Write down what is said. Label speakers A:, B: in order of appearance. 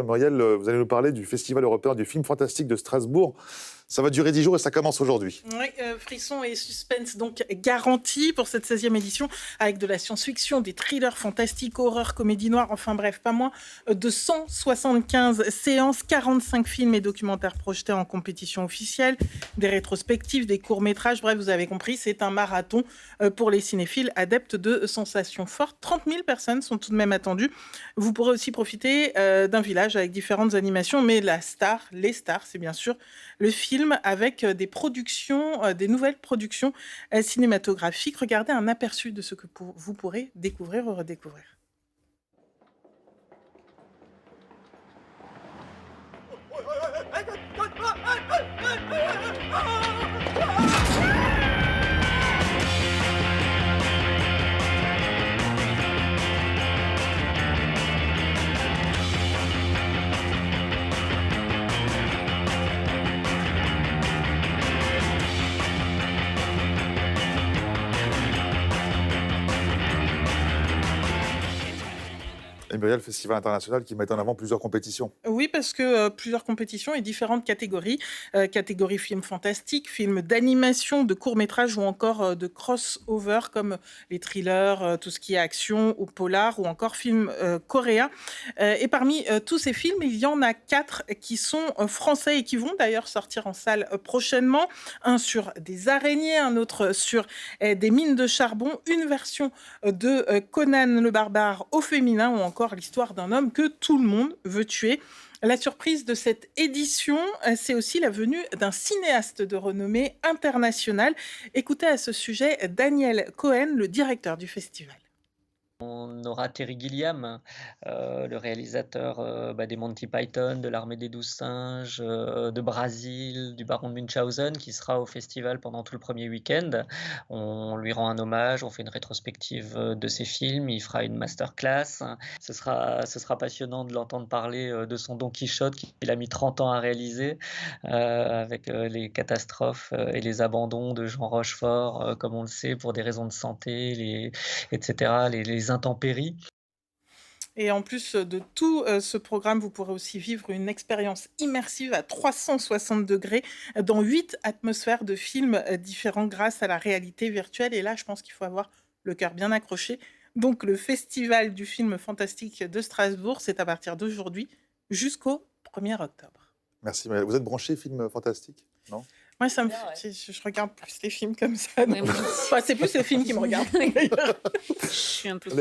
A: Muriel, vous allez nous parler du Festival européen du film fantastique de Strasbourg. Ça va durer 10 jours et ça commence aujourd'hui.
B: Oui, frisson et suspense donc garantis pour cette 16e édition, avec de la science-fiction, des thrillers fantastiques, horreur, comédie noire, enfin bref, pas moins de 175 séances, 45 films et documentaires projetés en compétition officielle, des rétrospectives, des courts-métrages, bref, vous avez compris, c'est un marathon pour les cinéphiles adeptes de sensations fortes. 30 000 personnes sont tout de même attendues. Vous pourrez aussi profiter d'un village avec différentes animations, mais les stars, c'est bien sûr le film avec des productions, des nouvelles productions cinématographiques. Regardez un aperçu de ce que vous pourrez découvrir ou redécouvrir.
A: Et Muriel, le Festival international qui met en avant plusieurs compétitions.
B: Oui, parce que plusieurs compétitions et différentes catégories. Catégorie film fantastique, film d'animation, de court-métrage ou encore de crossover comme les thrillers, tout ce qui est action ou polar ou encore film coréen. Et parmi tous ces films, il y en a 4 qui sont français et qui vont d'ailleurs sortir en salle prochainement. Un sur des araignées, un autre sur des mines de charbon, une version de Conan le barbare au féminin ou encore l'histoire d'un homme que tout le monde veut tuer. La surprise de cette édition, c'est aussi la venue d'un cinéaste de renommée internationale. Écoutez à ce sujet Daniel Cohen, le directeur du festival.
C: On aura Terry Gilliam, le réalisateur des Monty Python, de l'Armée des 12 singes, de Brasil, du Baron de Munchausen, qui sera au festival pendant tout le premier week-end. On lui rend un hommage, on fait une rétrospective de ses films, il fera une masterclass. Ce sera passionnant de l'entendre parler de son Don Quichotte qu'il a mis 30 ans à réaliser, avec les catastrophes et les abandons de Jean Rochefort, comme on le sait, pour des raisons de santé, etc., les intempéries.
B: Et en plus de tout ce programme, vous pourrez aussi vivre une expérience immersive à 360 degrés dans 8 atmosphères de films différents grâce à la réalité virtuelle. Et là, je pense qu'il faut avoir le cœur bien accroché. Donc, le Festival du film fantastique de Strasbourg, c'est à partir d'aujourd'hui jusqu'au 1er octobre.
A: Merci Muriel. Vous êtes branché film fantastique, non?
B: Moi, ça me fait... Je regarde plus les films comme ça.
D: Ouais,
B: Enfin, c'est plus les films qui me regardent.
D: Je suis un peu...